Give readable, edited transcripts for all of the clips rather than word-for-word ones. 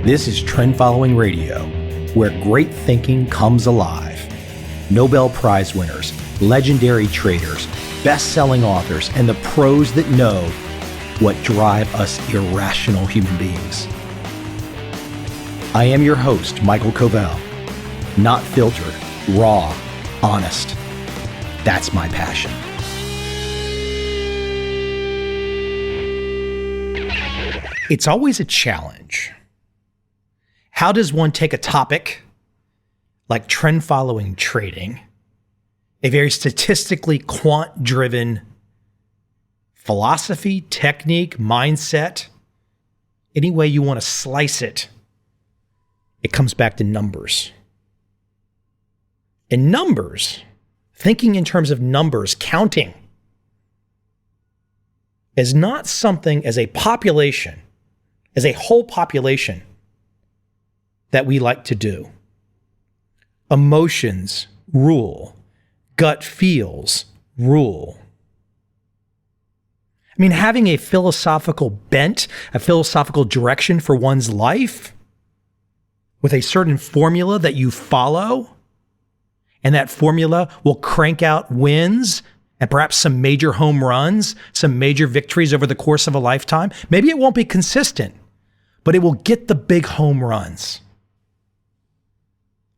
This is Trend Following Radio, where great thinking comes alive. Nobel Prize winners, legendary traders, best-selling authors, and the pros that know what drive us irrational human beings. I am your host, Michael Covel. Not filtered, raw, honest. That's my passion. It's always a challenge. How does one take a topic like trend following trading, a very statistically quant-driven philosophy, technique, mindset, any way you want to slice it, it comes back to numbers. And numbers, thinking in terms of numbers, counting, is not something as a population, as a whole population, that we like to do. Emotions rule. Gut feels rule. I mean, having a philosophical bent, a philosophical direction for one's life, with a certain formula that you follow, and that formula will crank out wins and perhaps some major home runs, some major victories over the course of a lifetime. Maybe it won't be consistent, but it will get the big home runs.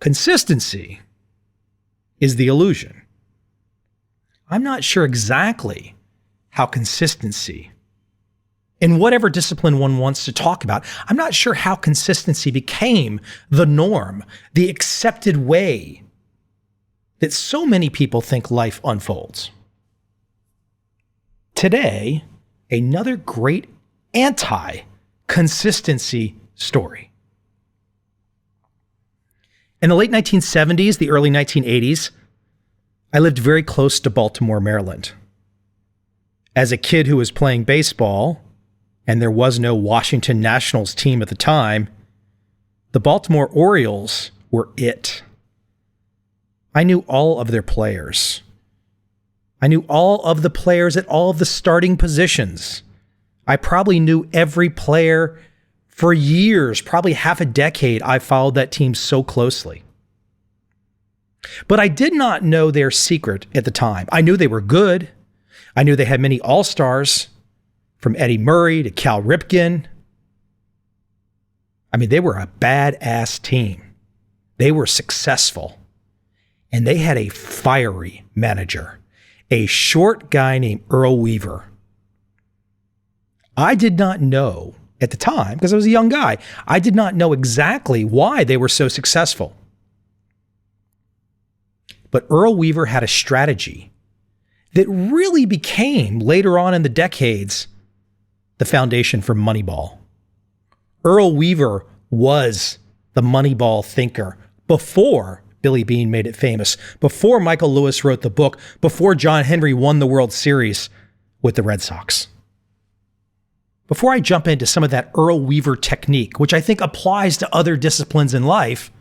Consistency is the illusion. I'm not sure exactly how consistency, in whatever discipline one wants to talk about, I'm not sure how consistency became the norm, the accepted way that so many people think life unfolds. Today, another great anti-consistency story. In the late 1970s, the early 1980s, I lived very close to Baltimore, Maryland. As a kid who was playing baseball, and there was no Washington Nationals team at the time, the Baltimore Orioles were it. I knew all of their players. I knew all of the players at all of the starting positions. I probably knew every player for years, probably half a decade. I followed that team so closely. But I did not know their secret at the time. I knew they were good. I knew they had many all-stars, from Eddie Murray to Cal Ripken. I mean, they were a badass team. They were successful. And they had a fiery manager, a short guy named Earl Weaver. I did not know at the time, because I was a young guy, I did not know exactly why they were so successful. But Earl Weaver had a strategy that really became, later on in the decades, the foundation for Moneyball. Earl Weaver was the Moneyball thinker before Billy Beane made it famous, before Michael Lewis wrote the book, before John Henry won the World Series with the Red Sox. Before I jump into some of that Earl Weaver technique, which I think applies to other disciplines in life,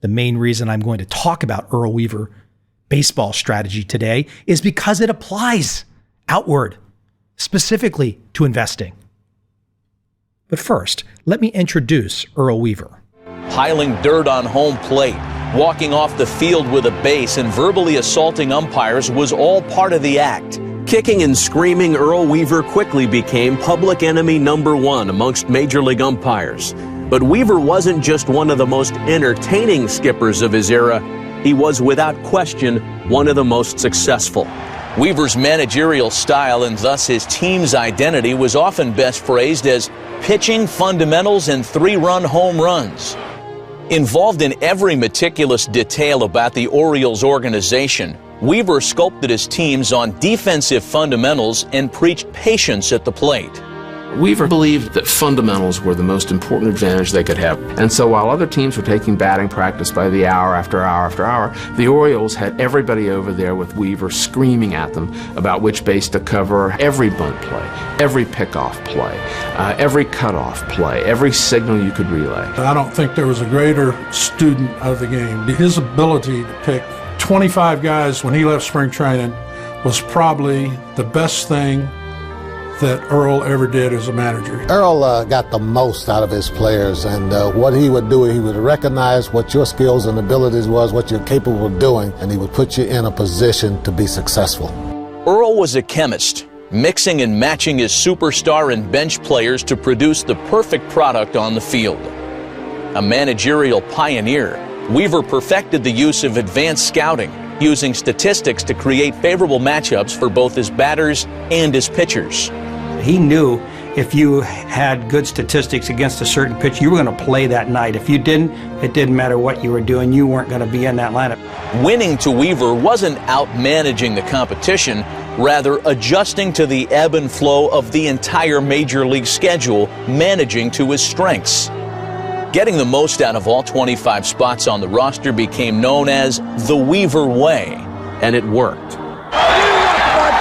the main reason I'm going to talk about Earl Weaver baseball strategy today is because it applies outward, specifically to investing. But first, let me introduce Earl Weaver. Piling dirt on home plate, walking off the field with a base, and verbally assaulting umpires was all part of the act. Kicking and screaming, Earl Weaver quickly became public enemy number one amongst Major League umpires. But Weaver wasn't just one of the most entertaining skippers of his era. He was, without question, one of the most successful. Weaver's managerial style, and thus his team's identity, was often best phrased as pitching fundamentals and three-run home runs. Involved in every meticulous detail about the Orioles organization, Weaver sculpted his teams on defensive fundamentals and preached patience at the plate. Weaver believed that fundamentals were the most important advantage they could have. And so while other teams were taking batting practice by the hour after hour after hour, the Orioles had everybody over there with Weaver screaming at them about which base to cover, every bunt play, every pickoff play, every cutoff play, every signal you could relay. I don't think there was a greater student of the game. His ability to pick 25 guys when he left spring training was probably the best thing that Earl ever did as a manager. Earl got the most out of his players, and what he would do, he would recognize what your skills and abilities was, what you're capable of doing, and he would put you in a position to be successful. Earl was a chemist, mixing and matching his superstar and bench players to produce the perfect product on the field. A managerial pioneer, Weaver perfected the use of advanced scouting, using statistics to create favorable matchups for both his batters and his pitchers. He knew if you had good statistics against a certain pitch, you were going to play that night. If you didn't, it didn't matter what you were doing, you weren't going to be in that lineup. Winning to Weaver wasn't out-managing the competition, rather adjusting to the ebb and flow of the entire Major League schedule, managing to his strengths. Getting the most out of all 25 spots on the roster became known as the Weaver Way. And it worked. About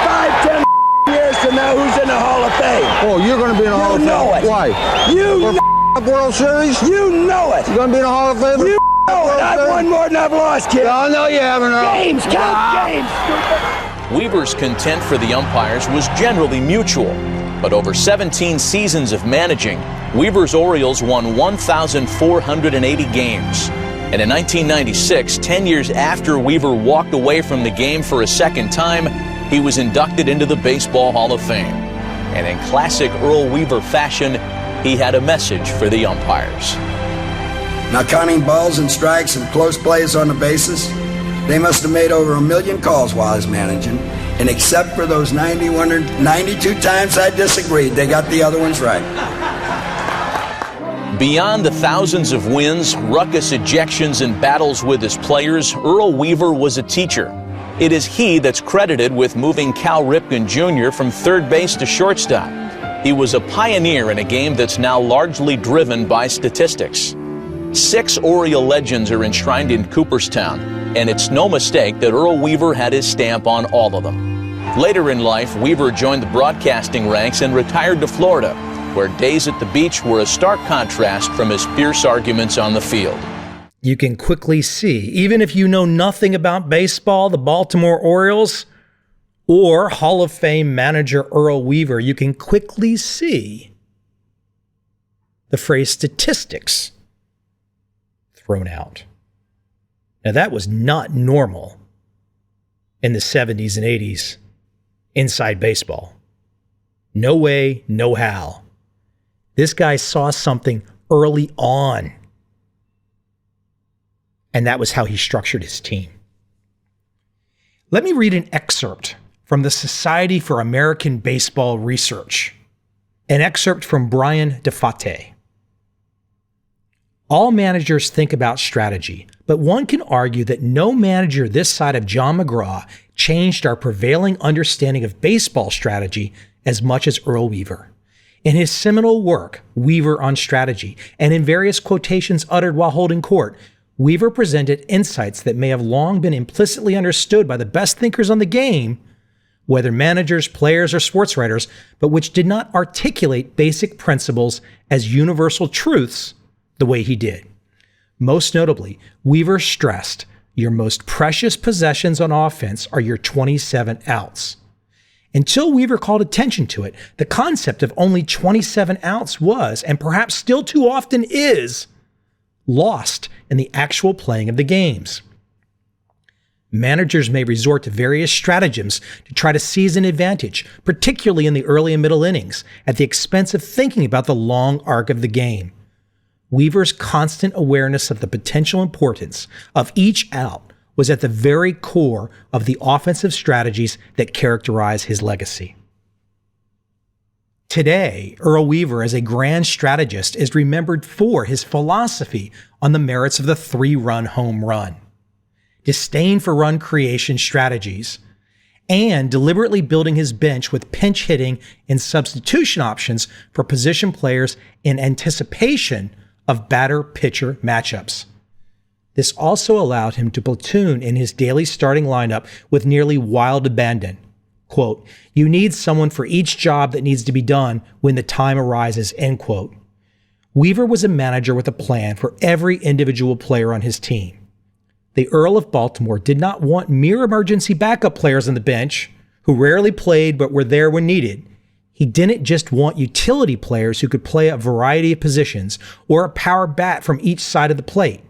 5, 10 years from now, who's in the Hall of Fame? Oh, you're going to be in the Hall of Fame. You know it. Why? You know World Series? You know it. You're going to be in the Hall of Fame? You know it. I've won more than I've lost, kid. I know you haven't. Games, count games, stupid. Weaver's contempt for the umpires was generally mutual, but over 17 seasons of managing, Weaver's Orioles won 1,480 games. And in 1996, 10 years after Weaver walked away from the game for a second time, he was inducted into the Baseball Hall of Fame. And in classic Earl Weaver fashion, he had a message for the umpires. Now, counting balls and strikes and close plays on the bases, they must have made over 1 million calls while I was managing. And except for those 92 times I disagreed, they got the other ones right. Beyond the thousands of wins, ruckus ejections, and battles with his players, Earl Weaver was a teacher. It is he that's credited with moving Cal Ripken Jr. from third base to shortstop. He was a pioneer in a game that's now largely driven by statistics. 6 Oriole legends are enshrined in Cooperstown, and it's no mistake that Earl Weaver had his stamp on all of them. Later in life, Weaver joined the broadcasting ranks and retired to Florida, where days at the beach were a stark contrast from his fierce arguments on the field. You can quickly see, even if you know nothing about baseball, the Baltimore Orioles, or Hall of Fame manager Earl Weaver, you can quickly see the phrase statistics thrown out. Now, that was not normal in the 70s and 80s inside baseball. No way, no how. This guy saw something early on, and that was how he structured his team. Let me read an excerpt from the Society for American Baseball Research, an excerpt from Brian DeFate. All managers think about strategy, but one can argue that no manager this side of John McGraw changed our prevailing understanding of baseball strategy as much as Earl Weaver. In his seminal work, Weaver on Strategy, and in various quotations uttered while holding court, Weaver presented insights that may have long been implicitly understood by the best thinkers on the game, whether managers, players, or sports writers, but which did not articulate basic principles as universal truths the way he did. Most notably, Weaver stressed, your most precious possessions on offense are your 27 outs. Until Weaver called attention to it, the concept of only 27 outs was, and perhaps still too often is, lost in the actual playing of the games. Managers may resort to various stratagems to try to seize an advantage, particularly in the early and middle innings, at the expense of thinking about the long arc of the game. Weaver's constant awareness of the potential importance of each out was at the very core of the offensive strategies that characterize his legacy. Today, Earl Weaver, as a grand strategist, is remembered for his philosophy on the merits of the 3-run home run, disdain for run creation strategies, and deliberately building his bench with pinch hitting and substitution options for position players in anticipation of batter-pitcher matchups. This also allowed him to platoon in his daily starting lineup with nearly wild abandon. Quote, you need someone for each job that needs to be done when the time arises, end quote. Weaver was a manager with a plan for every individual player on his team. The Earl of Baltimore did not want mere emergency backup players on the bench who rarely played but were there when needed. He didn't just want utility players who could play a variety of positions or a power bat from each side of the plate.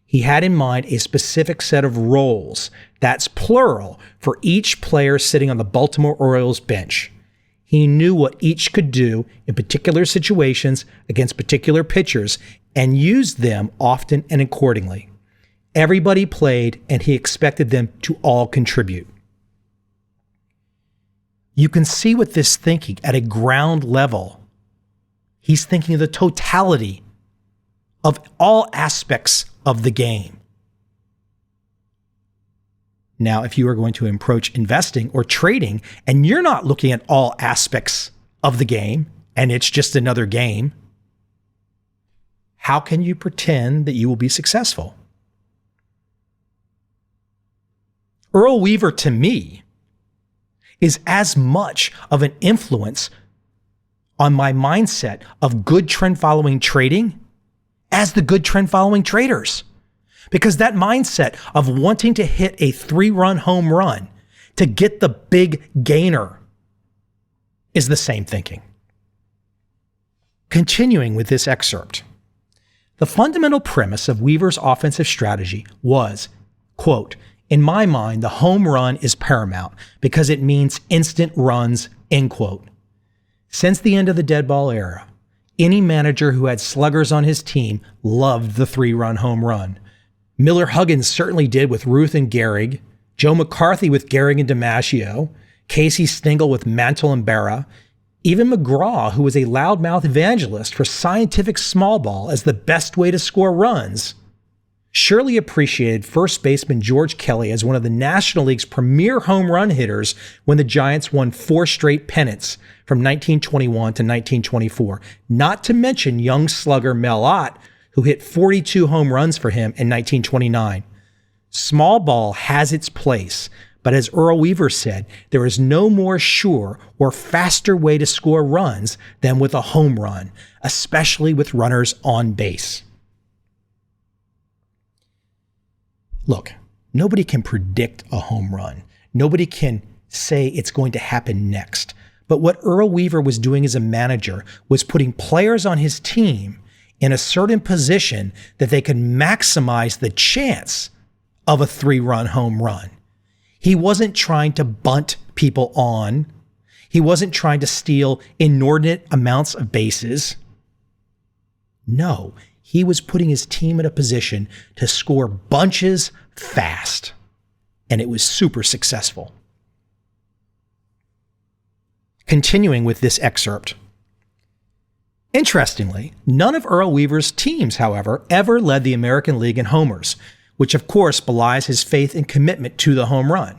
He had in mind a specific set of roles, that's plural, for each player sitting on the Baltimore Orioles bench. He knew what each could do in particular situations against particular pitchers and used them often and accordingly. Everybody played, and he expected them to all contribute. You can see with this thinking at a ground level, he's thinking of the totality of all aspects of the game. Now, if you are going to approach investing or trading and you're not looking at all aspects of the game and it's just another game, how can you pretend that you will be successful? Earl Weaver, to me, is as much of an influence on my mindset of good trend following trading as the good trend following traders. Because that mindset of wanting to hit a 3-run home run to get the big gainer is the same thinking. Continuing with this excerpt, the fundamental premise of Weaver's offensive strategy was, quote, "In my mind, the home run is paramount because it means instant runs," end quote. Since the end of the dead ball era, any manager who had sluggers on his team loved the 3-run home run. Miller Huggins certainly did with Ruth and Gehrig, Joe McCarthy with Gehrig and DiMaggio, Casey Stengel with Mantle and Berra, even McGraw, who was a loudmouth evangelist for scientific small ball as the best way to score runs, surely appreciated first baseman George Kelly as one of the National League's premier home run hitters when the Giants won 4 straight pennants from 1921 to 1924, not to mention young slugger Mel Ott, who hit 42 home runs for him in 1929. Small ball has its place, but as Earl Weaver said, there is no more sure or faster way to score runs than with a home run, especially with runners on base. Look, nobody can predict a home run. Nobody can say it's going to happen next. But what Earl Weaver was doing as a manager was putting players on his team in a certain position that they could maximize the chance of a 3-run home run. He wasn't trying to bunt people on. He wasn't trying to steal inordinate amounts of bases. No, he was putting his team in a position to score bunches fast. And it was super successful. Continuing with this excerpt. Interestingly, none of Earl Weaver's teams, however, ever led the American League in homers, which of course belies his faith and commitment to the home run.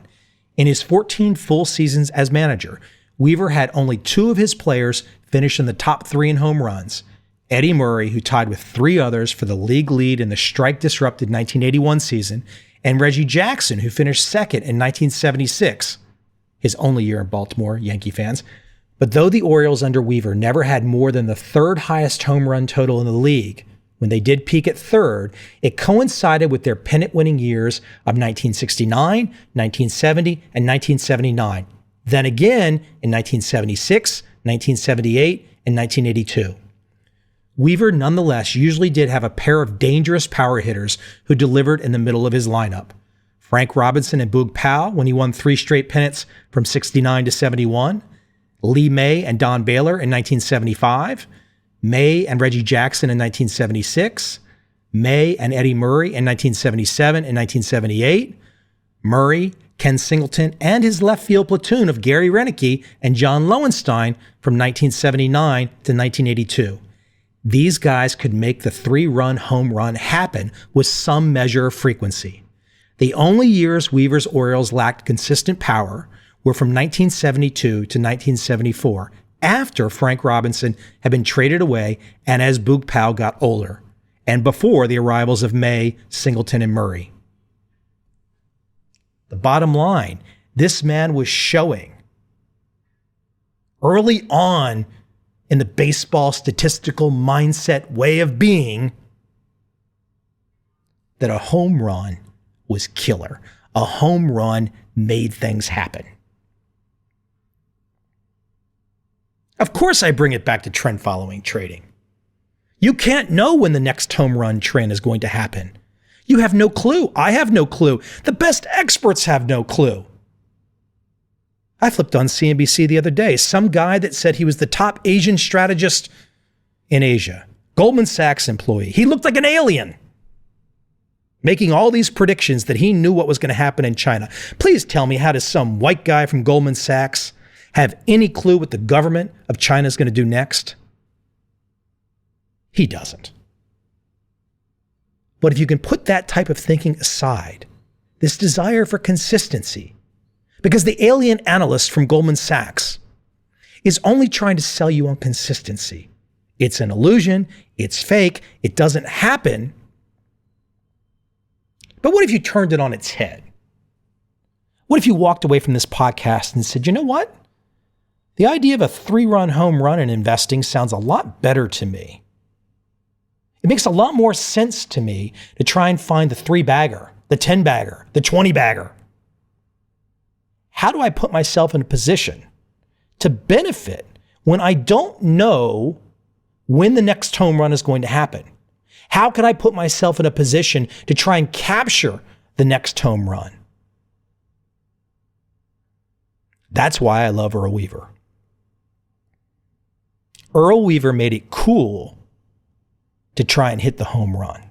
In his 14 full seasons as manager, Weaver had only 2 of his players finish in the top 3 in home runs. Eddie Murray, who tied with 3 others for the league lead in the strike-disrupted 1981 season, and Reggie Jackson, who finished second in 1976, his only year in Baltimore, Yankee fans. But though the Orioles under Weaver never had more than the 3rd highest home run total in the league, when they did peak at 3rd, it coincided with their pennant-winning years of 1969, 1970, and 1979. Then again in 1976, 1978, and 1982. Weaver nonetheless usually did have a pair of dangerous power hitters who delivered in the middle of his lineup. Frank Robinson and Boog Powell when he won 3 straight pennants from 69 to 71. Lee May and Don Baylor in 1975, May and Reggie Jackson in 1976, May and Eddie Murray in 1977 and 1978, Murray, Ken Singleton, and his left field platoon of Gary Renicky and John Lowenstein from 1979 to 1982. These guys could make the 3-run home run happen with some measure of frequency. The only years Weaver's Orioles lacked consistent power were from 1972 to 1974, after Frank Robinson had been traded away and as Boog Powell got older, and before the arrivals of May, Singleton, and Murray. The bottom line, this man was showing early on in the baseball statistical mindset way of being that a home run was killer. A home run made things happen. Of course I bring it back to trend following trading. You can't know when the next home run trend is going to happen. You have no clue. I have no clue. The best experts have no clue. I flipped on CNBC the other day. Some guy that said he was the top Asian strategist in Asia. Goldman Sachs employee. He looked like an alien, making all these predictions that he knew what was going to happen in China. Please tell me, how does some white guy from Goldman Sachs have any clue what the government of China is going to do next? He doesn't. But if you can put that type of thinking aside, this desire for consistency, because the alien analyst from Goldman Sachs is only trying to sell you on consistency. It's an illusion. It's fake. It doesn't happen. But what if you turned it on its head? What if you walked away from this podcast and said, you know what? The idea of a 3-run home run in investing sounds a lot better to me. It makes a lot more sense to me to try and find the 3-bagger, the 10-bagger, the 20-bagger. How do I put myself in a position to benefit when I don't know when the next home run is going to happen? How can I put myself in a position to try and capture the next home run? That's why I love Earl Weaver. Earl Weaver made it cool to try and hit the home run.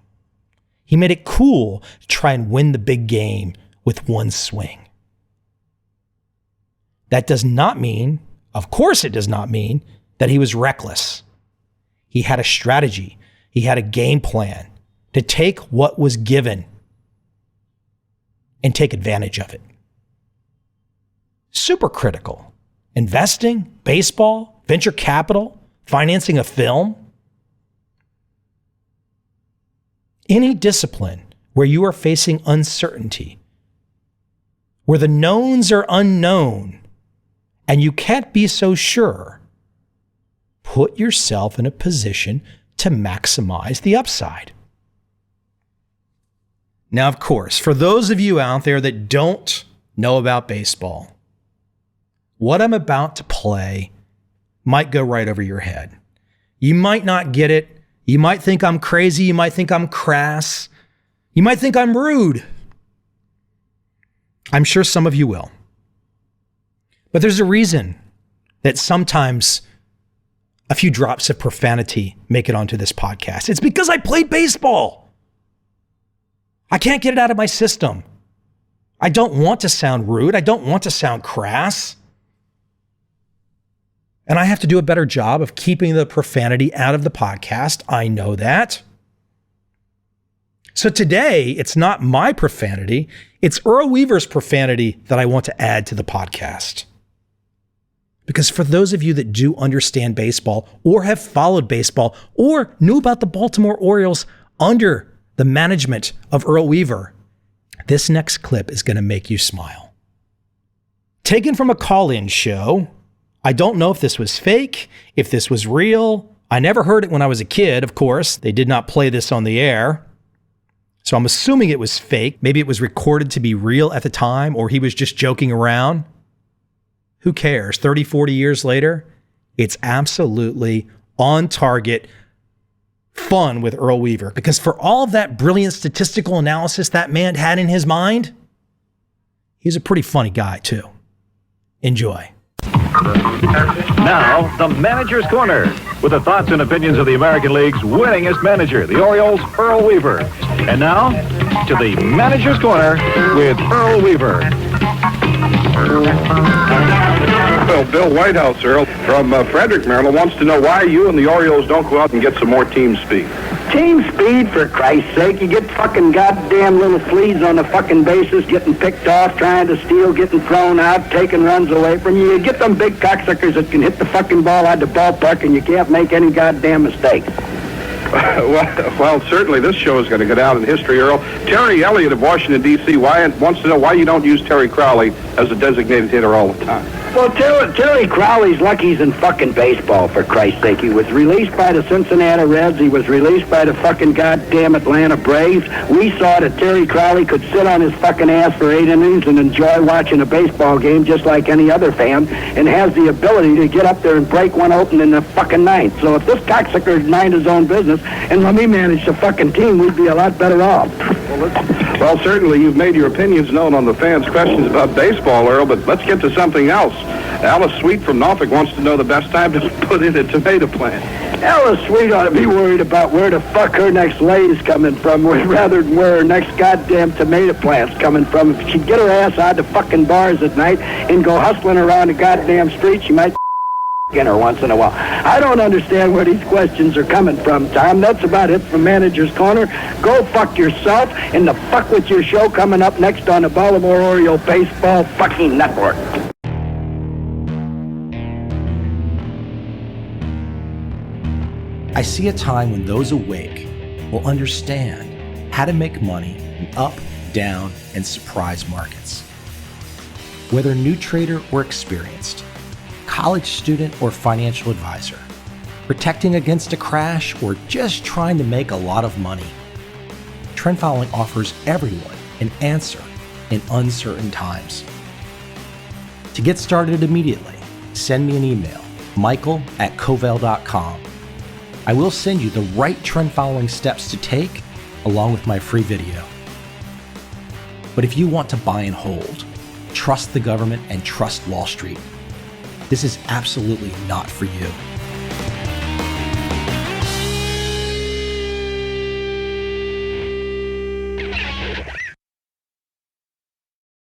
He made it cool to try and win the big game with one swing. That does not mean, of course it does not mean, that he was reckless. He had a strategy. He had a game plan to take what was given and take advantage of it. Super critical. Investing, baseball, venture capital, financing a film. Any discipline where you are facing uncertainty, where the knowns are unknown, and you can't be so sure, put yourself in a position to maximize the upside. Now, of course, for those of you out there that don't know about baseball, what I'm about to play might go right over your head. You might not get it. You might think I'm crazy. You might think I'm crass. You might think I'm rude. I'm sure some of you will. But there's a reason that sometimes a few drops of profanity make it onto this podcast. It's because I played baseball. I can't get it out of my system. I don't want to sound rude. I don't want to sound crass. And I have to do a better job of keeping the profanity out of the podcast. I know that. So today, it's not my profanity. It's Earl Weaver's profanity that I want to add to the podcast. Because for those of you that do understand baseball or have followed baseball or knew about the Baltimore Orioles under the management of Earl Weaver, this next clip is going to make you smile. Taken from a call-in show. I don't know if this was fake, if this was real. I never heard it when I was a kid, of course. They did not play this on the air. So I'm assuming it was fake. Maybe it was recorded to be real at the time, or he was just joking around. Who cares? 30, 40 years later, it's absolutely on target fun with Earl Weaver. Because for all of that brilliant statistical analysis that man had in his mind, he's a pretty funny guy too. Enjoy. Now, the Manager's Corner, with the thoughts and opinions of the American League's winningest manager, the Orioles, Earl Weaver. And now, to the Manager's Corner with Earl Weaver. Well, Bill Whitehouse, Earl, from Frederick, Maryland, wants to know why you and the Orioles don't go out and get some more team speed. Team speed, for Christ's sake. You get fucking goddamn little fleas on the fucking bases, getting picked off, trying to steal, getting thrown out, taking runs away from you. You get them big cocksuckers that can hit the fucking ball out of the ballpark and you can't make any goddamn mistakes. Well, certainly this show is going to go down in history, Earl. Terry Elliott of Washington, D.C. wants to know why you don't use Terry Crowley as a designated hitter all the time. Well, Terry Crowley's lucky he's in fucking baseball, for Christ's sake. He was released by the Cincinnati Reds. He was released by the fucking goddamn Atlanta Braves. We saw that Terry Crowley could sit on his fucking ass for 8 innings and enjoy watching a baseball game just like any other fan, and has the ability to get up there and break one open in the fucking ninth. So if this cocksucker mind his own business and let me manage the fucking team, we'd be a lot better off. Well, certainly you've made your opinions known on the fans' questions about baseball, Earl, but let's get to something else. Alice Sweet from Norfolk wants to know the best time to put in a tomato plant. Alice Sweet ought to be worried about where the fuck her next lay's coming from, rather than where her next goddamn tomato plant's coming from. If she'd get her ass out to fucking bars at night and go hustling around the goddamn street, she might in her once in a while. I don't understand where these questions are coming from, Tom. That's about it from Manager's Corner. Go fuck yourself, and the fuck with your show coming up next on the Baltimore Orioles Baseball fucking Network. I see a time when those awake will understand how to make money in up, down, and surprise markets. Whether new trader or experienced, college student or financial advisor, protecting against a crash or just trying to make a lot of money, trend following offers everyone an answer in uncertain times. To get started immediately, send me an email, michael@covel.com. I will send you the right trend following steps to take along with my free video. But if you want to buy and hold, trust the government and trust Wall Street, this is absolutely not for you.